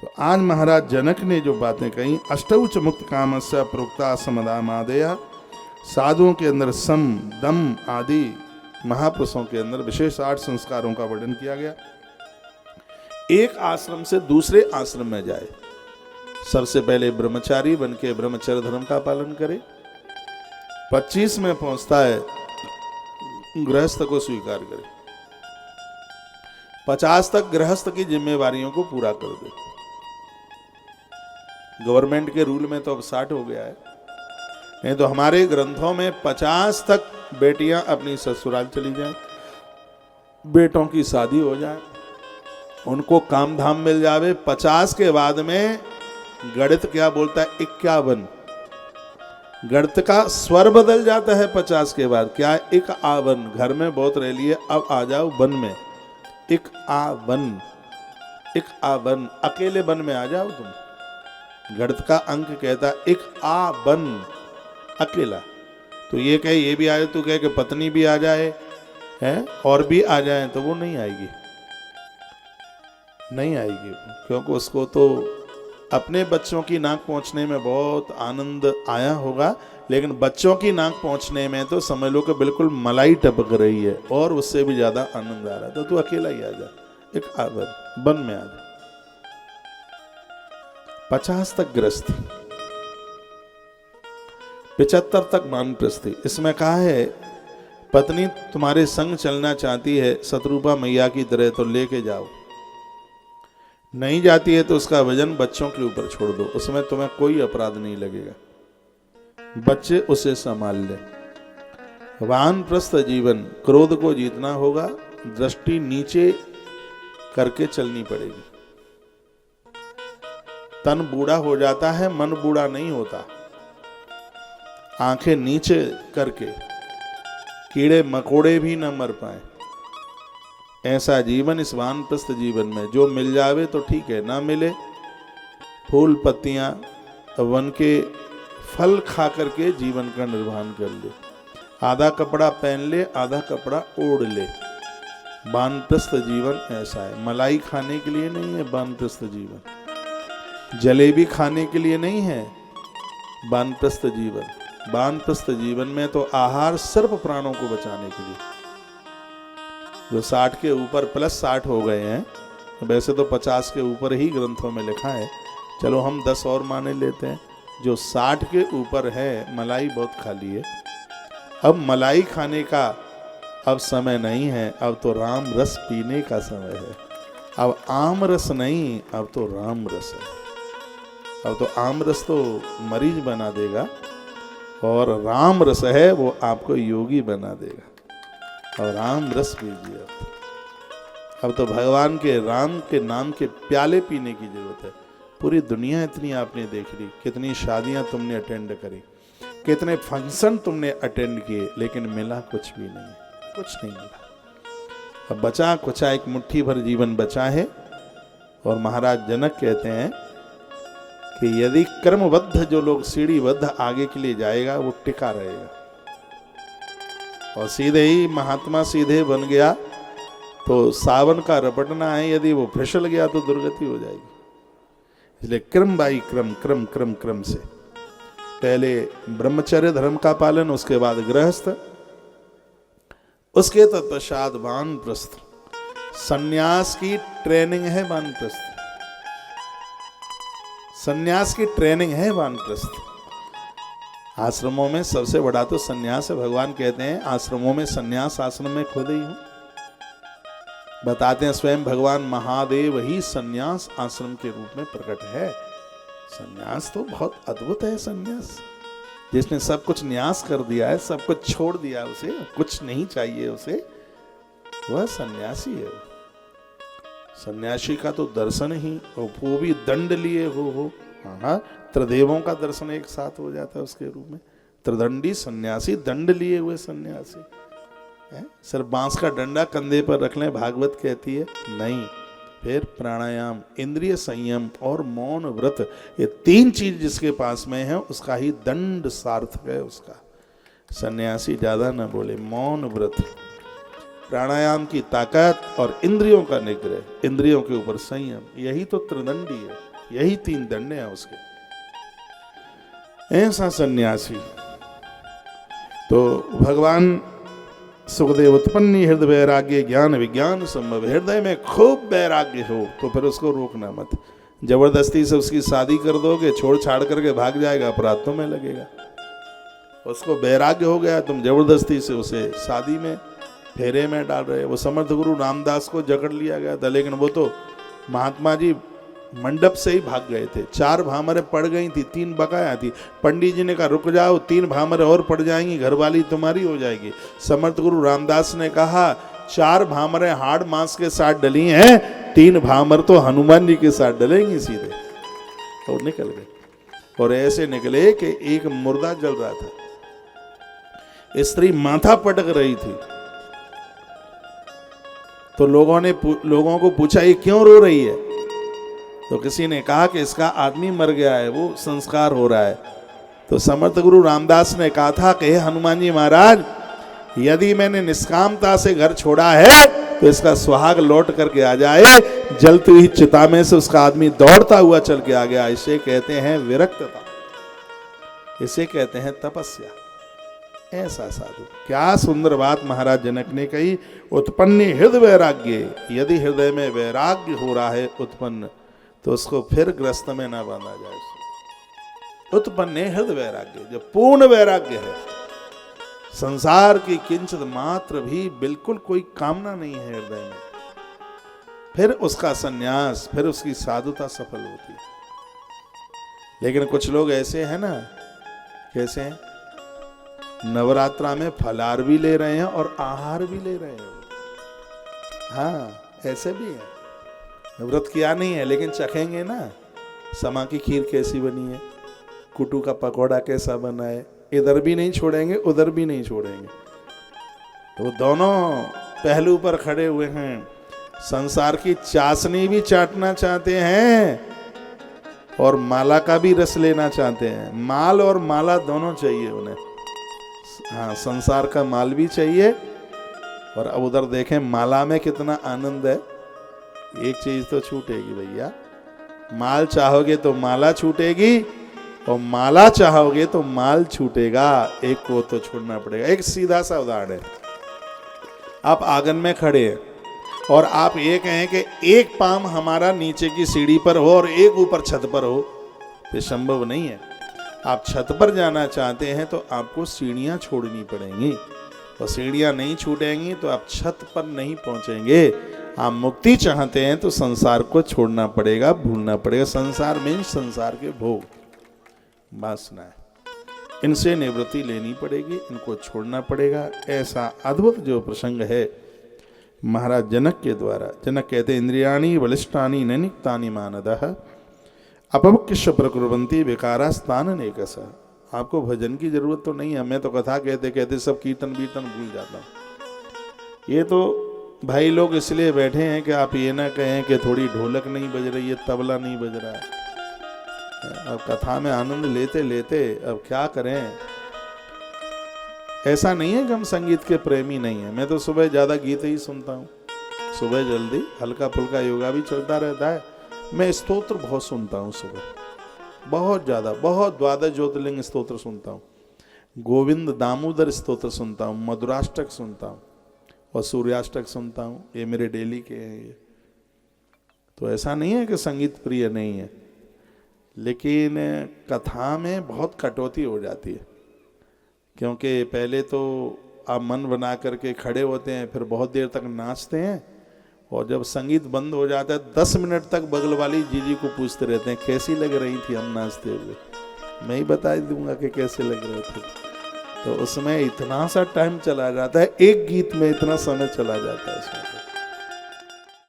तो आज महाराज जनक ने जो बातें कही, अष्टौच मुक्त कामस्य प्रोक्ता समदामादया, साधुओं के अंदर सम दम आदि महापुरुषों के अंदर विशेष 8 संस्कारों का वर्णन किया गया। एक आश्रम से दूसरे आश्रम में जाए, सबसे पहले ब्रह्मचारी बन के ब्रह्मचर्य धर्म का पालन करे। 25 में पहुंचता है गृहस्थ को स्वीकार करे। 50 तक गृहस्थ की जिम्मेवारियों को पूरा कर दे। गवर्नमेंट के रूल में तो अब 60 हो गया है, नहीं तो हमारे ग्रंथों में 50 तक बेटियां अपनी ससुराल चली जाएं, बेटों की शादी हो जाए, उनको काम धाम मिल जावे। 50 के बाद में गणित क्या बोलता है, 51। गणित का स्वर बदल जाता है 50 के बाद। क्या, एक आवन। घर में बहुत रह लिए, अब आ जाओ वन में, एक आवन, एक आवन, अकेले वन में आ जाओ तुम। गणित का अंक कहता है एक आवन, अकेला। तो ये कहे ये भी आ जाए, तू कहे कि पत्नी भी आ जाए है और भी आ जाए, तो वो नहीं आएगी, नहीं आएगी, क्योंकि उसको तो अपने बच्चों की नाक पहुंचने में बहुत आनंद आया होगा, लेकिन बच्चों की नाक पहुंचने में तो समझ लो कि बिल्कुल मलाई टपक रही है और उससे भी ज्यादा आनंद आ रहा है। तो तू अकेला ही आ जा, एक आवन, वन में आ जा। 50 तक गृहस्थी, 75 तक वानप्रस्थी। इसमें कहा है पत्नी तुम्हारे संग चलना चाहती है शत्रुपा मैया की तरह, तो लेके जाओ। नहीं जाती है तो उसका वजन बच्चों के ऊपर छोड़ दो, उसमें तुम्हें कोई अपराध नहीं लगेगा, बच्चे उसे संभाल ले। वानप्रस्थ जीवन, क्रोध को जीतना होगा, दृष्टि नीचे करके चलनी पड़ेगी। तन बूढ़ा हो जाता है, मन बूढ़ा नहीं होता। आंखें नीचे करके कीड़े मकोड़े भी न मर पाए, ऐसा जीवन इस वानप्रस्थ जीवन में। जो मिल जावे तो ठीक है, ना मिले फूल पत्तियां वन के फल खा करके जीवन का निर्वहन कर ले। आधा कपड़ा पहन ले, आधा कपड़ा ओढ़ ले। वानप्रस्थ जीवन ऐसा है। मलाई खाने के लिए नहीं है वानप्रस्थ जीवन, जलेबी खाने के लिए नहीं है वानप्रस्थ जीवन। वानप्रस्थ जीवन में तो आहार सिर्फ प्राणों को बचाने के लिए। जो 60 के ऊपर प्लस 60 हो गए हैं, वैसे तो 50 के ऊपर ही ग्रंथों में लिखा है, चलो हम 10 और माने लेते हैं। जो 60 के ऊपर है, मलाई बहुत खा ली है, अब मलाई खाने का अब समय नहीं है, अब तो राम रस पीने का समय है। अब आम रस नहीं, अब तो राम रस है। अब तो आम रस तो मरीज बना देगा, और राम रस है वो आपको योगी बना देगा। और राम रस पीजिए। अब तो भगवान के राम के नाम के प्याले पीने की जरूरत है। पूरी दुनिया इतनी आपने देख ली, कितनी शादियां तुमने अटेंड करी, कितने फंक्शन तुमने अटेंड किए, लेकिन मिला कुछ भी नहीं, कुछ नहीं मिला। अब बचा कुछ एक मुट्ठी भर जीवन बचा है। और महाराज जनक कहते हैं कि यदि कर्मबद्ध जो लोग सीढ़ीबद्ध आगे के लिए जाएगा, वो टिका रहेगा। और सीधे ही महात्मा सीधे बन गया तो सावन का रपटना है, यदि वो फिसल गया तो दुर्गति हो जाएगी। इसलिए क्रम बाई क्रम, क्रम क्रम क्रम से पहले ब्रह्मचर्य धर्म का पालन, उसके बाद गृहस्थ, उसके तत्पश्चात वानप्रस्थ। सन्यास की ट्रेनिंग है वानप्रस्थ, सन्यास की ट्रेनिंग है वानप्रस्थ। आश्रमों में सबसे बड़ा तो सन्यास है। भगवान कहते हैं आश्रमों में सन्यास आश्रम में खुद ही हूं। बताते हैं स्वयं भगवान महादेव ही सन्यास आश्रम के रूप में प्रकट है। सन्यास तो बहुत अद्भुत है। सन्यास जिसने सब कुछ न्यास कर दिया है, सब कुछ छोड़ दिया, उसे कुछ नहीं चाहिए, उसे वह सन्यासी है। सन्यासी का तो दर्शन ही, वो भी दंड लिए हो। हाँ, त्रिदेवों का दर्शन एक साथ हो जाता है उसके रूप में। त्रिदंडी सन्यासी, दंड लिए हुए सन्यासी। सिर्फ बांस का डंडा कंधे पर रख लें, भागवत कहती है नहीं। फिर प्राणायाम, इंद्रिय संयम और मौन व्रत, ये 3 चीज जिसके पास में है उसका ही दंड सार्थक है उसका। सन्यासी ज्यादा न बोले, मौन व्रत, प्राणायाम की ताकत और इंद्रियों का निग्रह, इंद्रियों के ऊपर संयम, यही तो त्रिदंडी है। यही 3 दंड हैं उसके। ऐसा सन्यासी। तो भगवान सुखदेव उत्पन्न हृदय वैराग्य ज्ञान विज्ञान संभव, हृदय में खूब वैराग्य हो तो फिर उसको रोकना मत। जबरदस्ती से उसकी शादी कर दोगे, छोड़ छाड़ करके भाग जाएगा, अपराध तो में लगेगा। उसको वैराग्य हो गया, तुम जबरदस्ती से उसे शादी में फेरे में डाल रहे। वो समर्थ गुरु रामदास को जकड़ लिया गया था, लेकिन वो तो महात्मा जी मंडप से ही भाग गए थे। 4 भामरें पड़ गई थी, 3 बकाया थी। पंडित जी ने कहा रुक जाओ, 3 भामरें और पड़ जाएंगी, घरवाली तुम्हारी हो जाएगी। समर्थ गुरु रामदास ने कहा 4 भामरें हाड़ मांस के साथ डली हैं, 3 भामर तो हनुमान जी के साथ डलेंगी सीधे। और निकल गए। और ऐसे निकले कि एक मुर्दा जल रहा था, स्त्री माथा पटक रही थी। तो लोगों को पूछा ये क्यों रो रही है? तो किसी ने कहा कि इसका आदमी मर गया है, वो संस्कार हो रहा है। तो समर्थ गुरु रामदास ने कहा था कि हनुमान जी महाराज, यदि मैंने निष्कामता से घर छोड़ा है तो इसका सुहाग लौट करके आ जाए। जलती हुई चिता में से उसका आदमी दौड़ता हुआ चल के आ गया। इसे कहते हैं विरक्तता, इसे कहते हैं तपस्या। ऐसा साधु। क्या सुंदर बात महाराज जनक ने कही। उत्पन्न हृदय वैराग्य, यदि हृदय में वैराग्य हो रहा है उत्पन्न, तो उसको फिर ग्रस्त में ना बांधा जाए। उत्पन्न हृदय वैराग्य, जब पूर्ण वैराग्य है, संसार की किंचित मात्र भी बिल्कुल कोई कामना नहीं है हृदय में, फिर उसका सन्यास, फिर उसकी साधुता सफल होती है। लेकिन कुछ लोग ऐसे हैं ना, कैसे हैं, नवरात्रा में फलाहार भी ले रहे हैं और आहार भी ले रहे हैं। हाँ, ऐसे भी है। व्रत किया नहीं है लेकिन चखेंगे ना, समा की खीर कैसी बनी है, कुटू का पकौड़ा कैसा बना है, इधर भी नहीं छोड़ेंगे उधर भी नहीं छोड़ेंगे। तो दोनों पहलू पर खड़े हुए हैं। संसार की चाशनी भी चाटना चाहते हैं और माला का भी रस लेना चाहते हैं। माल और माला दोनों चाहिए उन्हें। हाँ, संसार का माल भी चाहिए। और अब उधर देखें माला में कितना आनंद है। एक चीज तो छूटेगी भैया, माल चाहोगे तो माला छूटेगी और माला चाहोगे तो माल छूटेगा। एक को तो छोड़ना पड़ेगा। एक सीधा सा उदाहरण है, आप आंगन में खड़े हैं और आप ये कहें कि एक पांव हमारा नीचे की सीढ़ी पर हो और एक ऊपर छत पर हो, ये संभव नहीं है। आप छत पर जाना चाहते हैं तो आपको सीढ़ियां छोड़नी पड़ेंगी, और सीढ़ियां नहीं छूटेंगी तो आप छत पर नहीं पहुंचेंगे। आप मुक्ति चाहते हैं तो संसार को छोड़ना पड़ेगा, भूलना पड़ेगा। संसार में संसार के भोग वासना है, इनसे निवृत्ति लेनी पड़ेगी, इनको छोड़ना पड़ेगा। ऐसा अद्भुत जो प्रसंग है महाराज जनक के द्वारा। जनक कहते इंद्रियाणि बलिष्ठानि न निक्तानि मानदः अपवक्ष्य प्रकुर्वन्ति विकारास्तान नेकस। आपको भजन की जरूरत तो नहीं है। मैं तो कथा कहते कहते सब कीर्तन वीर्तन भूल जाता हूँ। ये तो भाई लोग इसलिए बैठे हैं कि आप ये ना कहें कि थोड़ी ढोलक नहीं बज रही है, तबला नहीं बज रहा है। अब कथा में आनंद लेते लेते अब क्या करें। ऐसा नहीं है कि हम संगीत के प्रेमी नहीं है। मैं तो सुबह ज्यादा गीत ही सुनता हूँ, सुबह जल्दी हल्का फुल्का योगा भी चलता रहता है। मैं स्तोत्र बहुत सुनता हूँ सुबह, बहुत ज्यादा, बहुत द्वादश ज्योतिर्लिंग स्तोत्र सुनता हूँ, गोविंद दामोदर स्तोत्र सुनता हूँ, मधुराष्टक सुनता हूँ और सूर्याष्टक सुनता हूँ। ये मेरे डेली के हैं ये। तो ऐसा नहीं है कि संगीत प्रिय नहीं है, लेकिन कथा में बहुत कटौती हो जाती है। क्योंकि पहले तो आप मन बना करके खड़े होते हैं, फिर बहुत देर तक नाचते हैं, और जब संगीत बंद हो जाता है 10 मिनट तक बगल वाली जीजी को पूछते रहते हैं कैसी लग रही थी हम नाचते हुए। मैं ही बता दूंगा कि कैसे लग रहे थे। तो उसमें इतना सा टाइम चला जाता है, एक गीत में इतना समय चला जाता है उसमें।